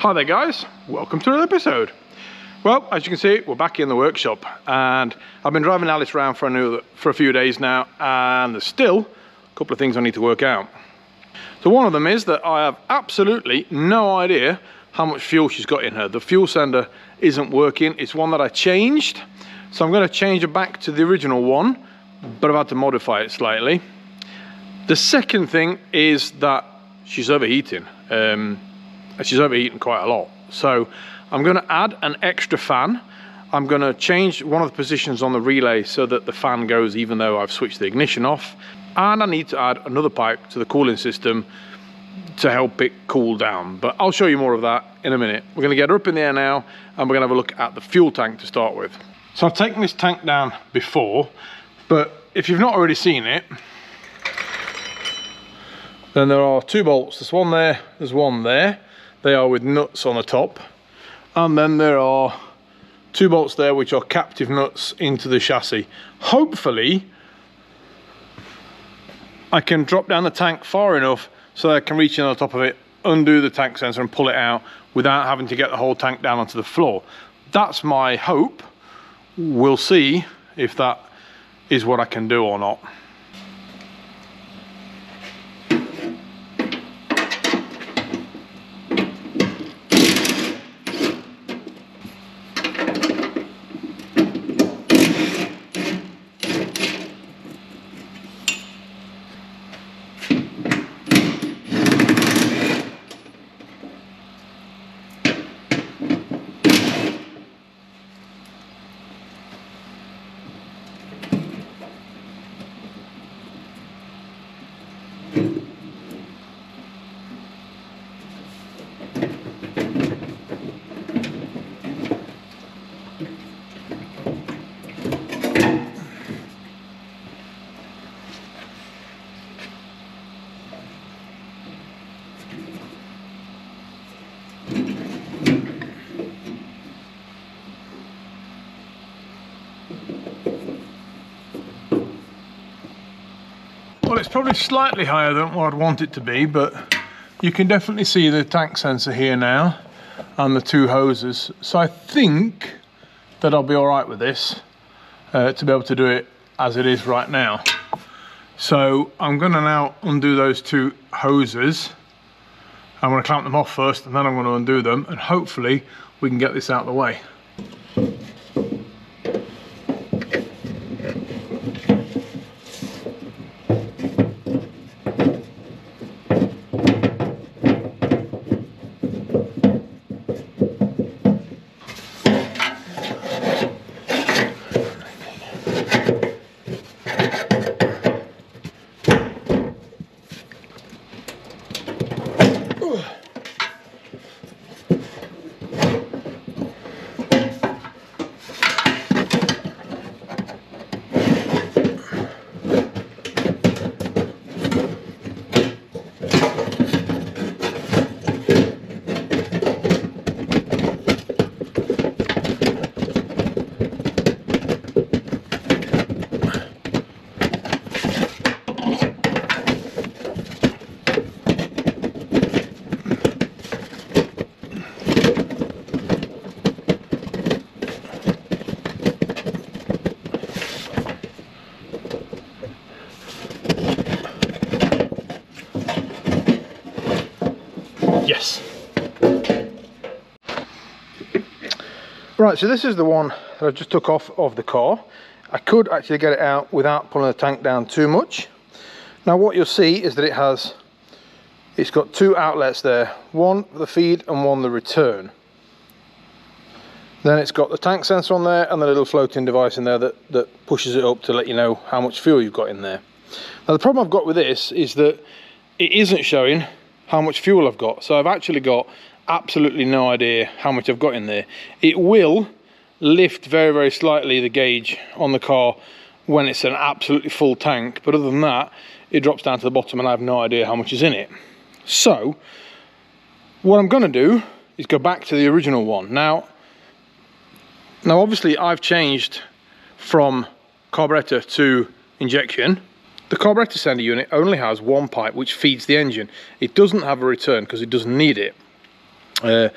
Hi there guys, welcome to another episode. Well, as you can see, we're back in the workshop and I've been driving Alice around for a few days now, and there's still a couple of things I need to work out. So one of them is that I have absolutely no idea how much fuel she's got in her. The fuel sender isn't working. It's one that I changed, so I'm going to change it back to the original one, but I've had to modify it slightly. The second thing is that she's overheating. She's overheating quite a lot, so I'm going to add an extra fan. I'm going to change one of the positions on the relay so that the fan goes even though I've switched the ignition off, and I need to add another pipe to the cooling system to help it cool down, but I'll show you more of that in a minute. We're going to get her up in the air now and we're going to have a look at the fuel tank to start with. So I've taken this tank down before, but if you've not already seen it, then there are two bolts. There's one there, there's one there. They are with nuts on the top, and then there are two bolts there which are captive nuts into the chassis. Hopefully I can drop down the tank far enough so that I can reach in on the top of it, undo the tank sensor and pull it out without having to get the whole tank down onto the floor. That's my hope. We'll see if that is what I can do or not. Well, it's probably slightly higher than what I'd want it to be, but you can definitely see the tank sensor here now and the two hoses. So I think that I'll be all right with this to be able to do it as it is right now. So I'm going to now undo those two hoses. I'm going to clamp them off first and then I'm going to undo them, and hopefully we can get this out of the way. Yes. Right, so this is the one that I just took off of the car. I could actually get it out without pulling the tank down too much. Now what you'll see is that it's got two outlets there, one for the feed and one the return. Then it's got the tank sensor on there and the little floating device in there that pushes it up to let you know how much fuel you've got in there. Now the problem I've got with this is that it isn't showing how much fuel I've got, so I've actually got absolutely no idea how much I've got in there. It will lift very, very slightly the gauge on the car when it's an absolutely full tank, but other than that it drops down to the bottom and I have no idea how much is in it. So what I'm going to do is go back to the original one. Now obviously I've changed from carburetor to injection. The carburetor sender unit only has one pipe which feeds the engine. It doesn't have a return because it doesn't need it. It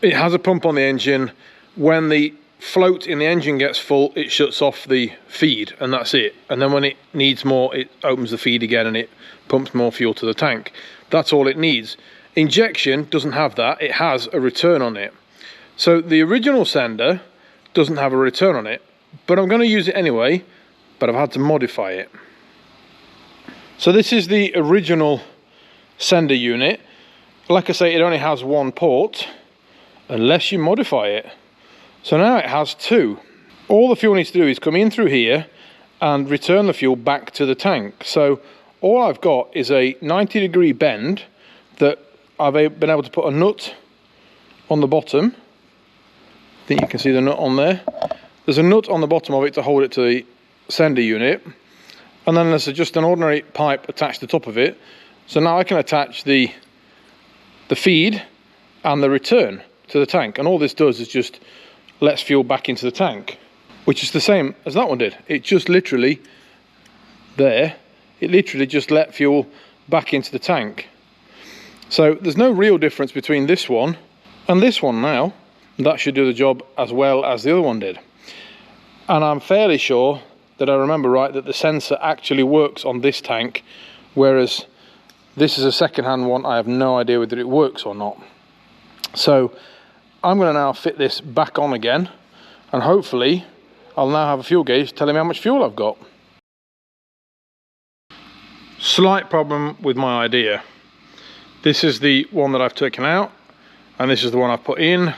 has a pump on the engine. When the float in the engine gets full, it shuts off the feed, and that's it. And then when it needs more, it opens the feed again and it pumps more fuel to the tank. That's all it needs. Injection doesn't have that. It has a return on it. So the original sender doesn't have a return on it, but I'm going to use it anyway, but I've had to modify it. So this is the original sender unit. Like I say, it only has one port unless you modify it. So now it has two. All the fuel needs to do is come in through here and return the fuel back to the tank. So all I've got is a 90-degree bend that I've been able to put a nut on the bottom. I think you can see the nut on there. There's a nut on the bottom of it to hold it to the sender unit. And then there's just an ordinary pipe attached to the top of it. So now I can attach the feed and the return to the tank. And all this does is just lets fuel back into the tank, which is the same as that one did. It just literally, there, it literally just let fuel back into the tank. So there's no real difference between this one and this one now. That should do the job as well as the other one did. And I'm fairly sure that I remember right that the sensor actually works on this tank, whereas this is a second-hand one. I have no idea whether it works or not. So I'm going to now fit this back on again, and hopefully I'll now have a fuel gauge telling me how much fuel I've got. Slight problem with my idea. This is the one that I've taken out, and this is the one I've put in.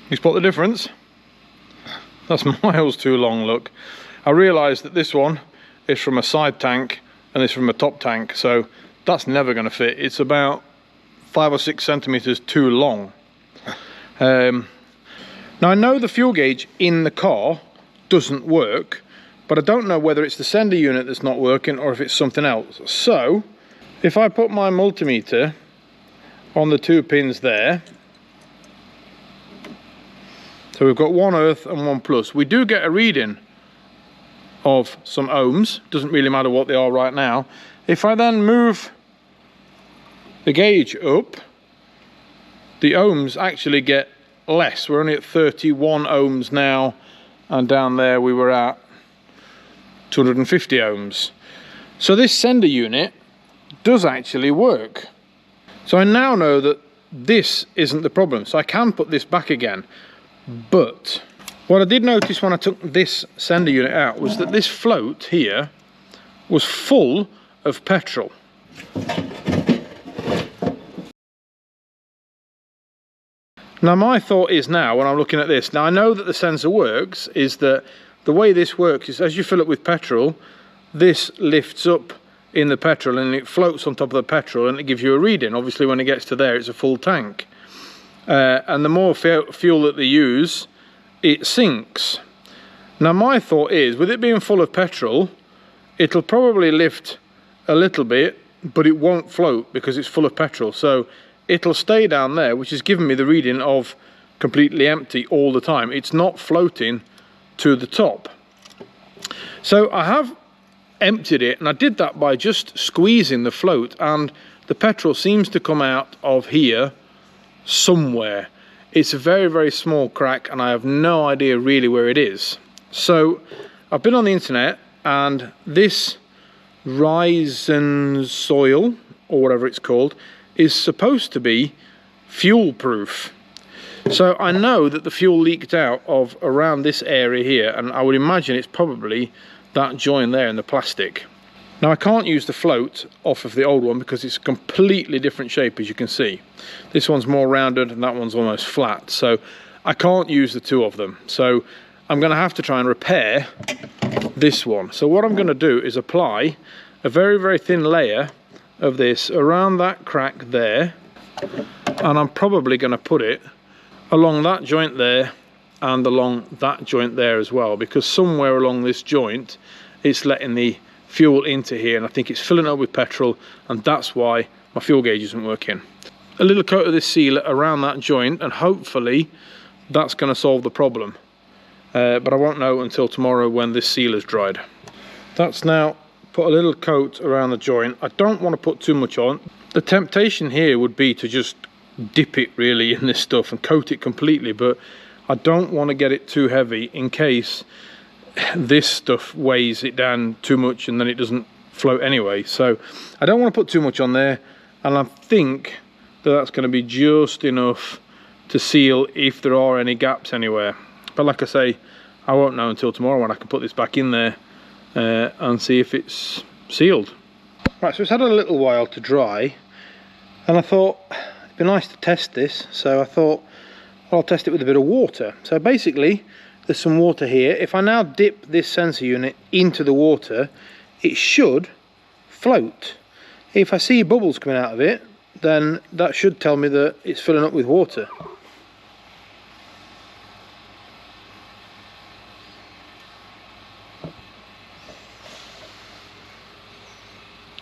You spot the difference? That's miles too long, look. I realised that this one is from a side tank and this from a top tank, so that's never going to fit. It's about 5 or 6 centimeters too long. Now I know the fuel gauge in the car doesn't work, but I don't know whether it's the sender unit that's not working or if it's something else. So if I put my multimeter on the 2 pins there, so we've got one earth and one plus. We do get a reading of some ohms. Doesn't really matter what they are right now. If I then move the gauge up, the ohms actually get less. We're only at 31 ohms now, and down there we were at 250 ohms. So this sender unit does actually work. So I now know that this isn't the problem. So I can put this back again. But what I did notice when I took this sender unit out was that this float here was full of petrol. Now my thought is now, when I'm looking at this, now I know that the sensor works, is that the way this works is as you fill it with petrol, this lifts up in the petrol and it floats on top of the petrol and it gives you a reading. Obviously when it gets to there it's a full tank. And the more fuel that they use, it sinks. Now my thought is, with it being full of petrol, it'll probably lift a little bit, but it won't float because it's full of petrol. So it'll stay down there, which is giving me the reading of completely empty all the time. It's not floating to the top. So I have emptied it, and I did that by just squeezing the float, and the petrol seems to come out of here somewhere. It's a very, very small crack, and I have no idea really where it is. So I've been on the internet, and this Ryzen soil, or whatever it's called, is supposed to be fuel proof. So I know that the fuel leaked out of around this area here, and I would imagine it's probably that joint there in the plastic. Now I can't use the float off of the old one because it's a completely different shape, as you can see. This one's more rounded and that one's almost flat, so I can't use the two of them. So I'm going to have to try and repair this one. So what I'm going to do is apply a very, very thin layer of this around that crack there, and I'm probably going to put it along that joint there and along that joint there as well, because somewhere along this joint it's letting the fuel into here, and I think it's filling up with petrol, and that's why my fuel gauge isn't working. A little coat of this sealer around that joint, and hopefully that's going to solve the problem, but I won't know until tomorrow when this sealer's dried. That's now put a little coat around the joint. I don't want to put too much on. The temptation here would be to just dip it really in this stuff and coat it completely, but I don't want to get it too heavy in case this stuff weighs it down too much and then it doesn't float anyway. So I don't want to put too much on there, and I think that that's going to be just enough to seal if there are any gaps anywhere. But like I say, I won't know until tomorrow when I can put this back in there and see if it's sealed. Right, so it's had a little while to dry, and I thought it'd be nice to test this, so I thought I'll test it with a bit of water. So basically there's some water here. If I now dip this sensor unit into the water, it should float. If I see bubbles coming out of it, then that should tell me that it's filling up with water.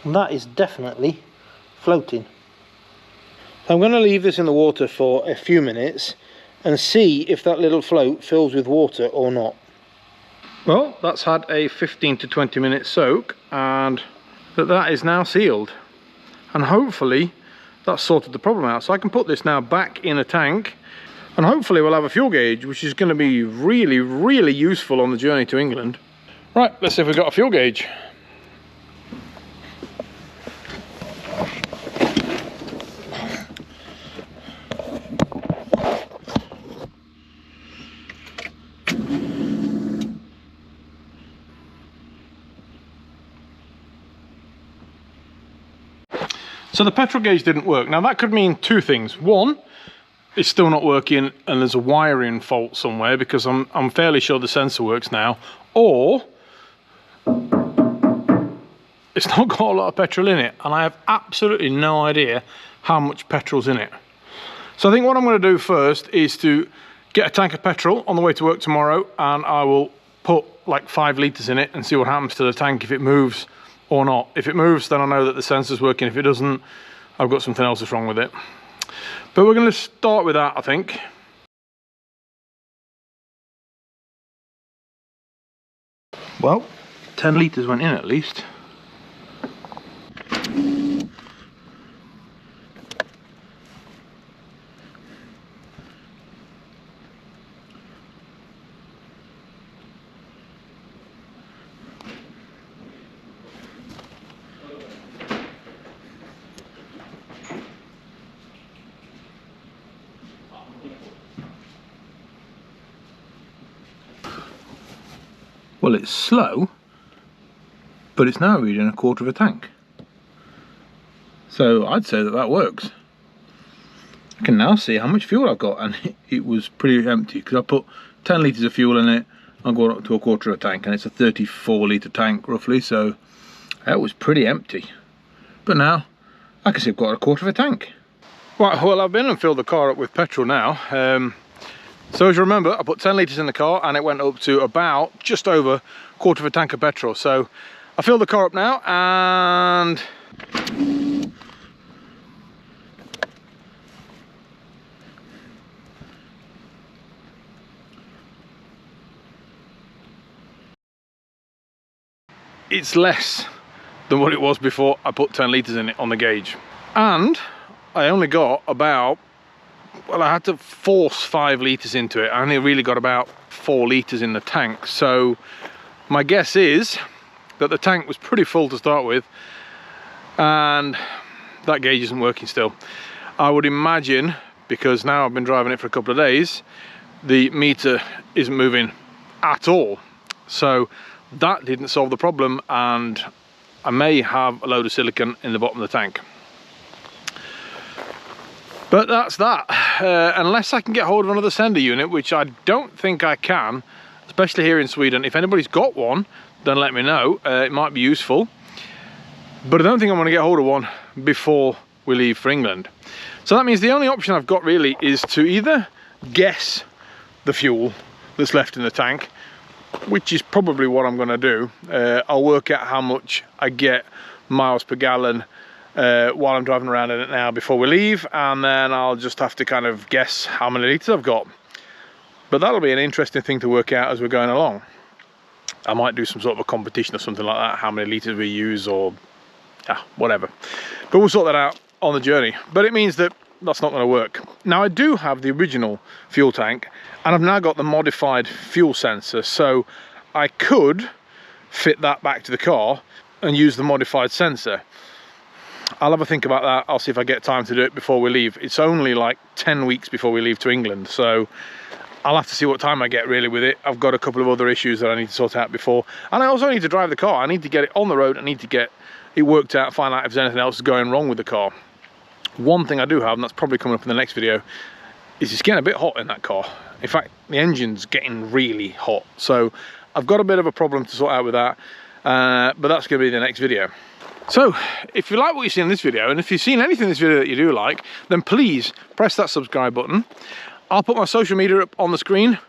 And that is definitely floating. So I'm going to leave this in the water for a few minutes and see if that little float fills with water or not. Well, that's had a 15 to 20 minute soak, and that is now sealed. And hopefully that's sorted the problem out. So I can put this now back in a tank, and hopefully we'll have a fuel gauge, which is going to be really, really useful on the journey to England. Right, let's see if we've got a fuel gauge. So the petrol gauge didn't work. Now that could mean two things. One, it's still not working and there's a wiring fault somewhere, because I'm fairly sure the sensor works now. Or it's not got a lot of petrol in it, and I have absolutely no idea how much petrol's in it. So I think what I'm going to do first is to get a tank of petrol on the way to work tomorrow, and I will put like 5 litres in it and see what happens to the tank, if it moves or not. If it moves, then I know that the sensor's working. If it doesn't, I've got something else that's wrong with it. But we're going to start with that, I think. Well, 10 litres went in at least. Well, it's slow, but it's now reading 1/4 of a tank. So I'd say that that works. I can now see how much fuel I've got, and it was pretty empty, because I put 10 litres of fuel in it. I'm going up to 1/4 of a tank, and it's a 34 litre tank roughly, so that was pretty empty. But now I can see I've got 1/4 of a tank. Right, well, I've been and filled the car up with petrol now. So as you remember, I put 10 litres in the car and it went up to about just over 1/4 of a tank of petrol. So I filled the car up now, and it's less than what it was before I put 10 litres in it on the gauge. And I only got about, well, I had to force 5 litres into it. I only really got about 4 litres in the tank. So my guess is that the tank was pretty full to start with, and that gauge isn't working still. I would imagine, because now I've been driving it for a couple of days, the meter isn't moving at all. So that didn't solve the problem, and I may have a load of silicon in the bottom of the tank. But that's that. Unless I can get hold of another sender unit, which I don't think I can, especially here in Sweden. If anybody's got one, then let me know. It might be useful. But I don't think I'm going to get hold of one before we leave for England. So that means the only option I've got really is to either guess the fuel that's left in the tank, which is probably what I'm going to do. I'll work out how much I get miles per gallon while I'm driving around in it now before we leave, and then I'll just have to kind of guess how many litres I've got. But that'll be an interesting thing to work out as we're going along. I might do some sort of a competition or something like that, how many litres we use, or yeah, whatever. But we'll sort that out on the journey, but it means that that's not going to work. Now I do have the original fuel tank, and I've now got the modified fuel sensor, so I could fit that back to the car and use the modified sensor. I'll have a think about that. I'll see if I get time to do it before we leave. It's only like 10 weeks before we leave to England, so I'll have to see what time I get really with it. I've got a couple of other issues that I need to sort out before, and I also need to drive the car. I need to get it on the road. I need to get it worked out, find out if there's anything else going wrong with the car. One thing I do have, and that's probably coming up in the next video, is it's getting a bit hot in that car. In fact, the engine's getting really hot, so I've got a bit of a problem to sort out with that, but that's going to be the next video. So if you like what you see in this video, and if you've seen anything in this video that you do like, then please press that subscribe button. I'll put my social media up on the screen.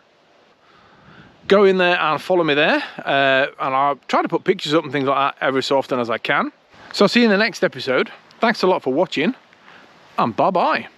Go in there and follow me there, and I'll try to put pictures up and things like that every so often as I can. So I'll see you in the next episode. Thanks a lot for watching, and bye bye.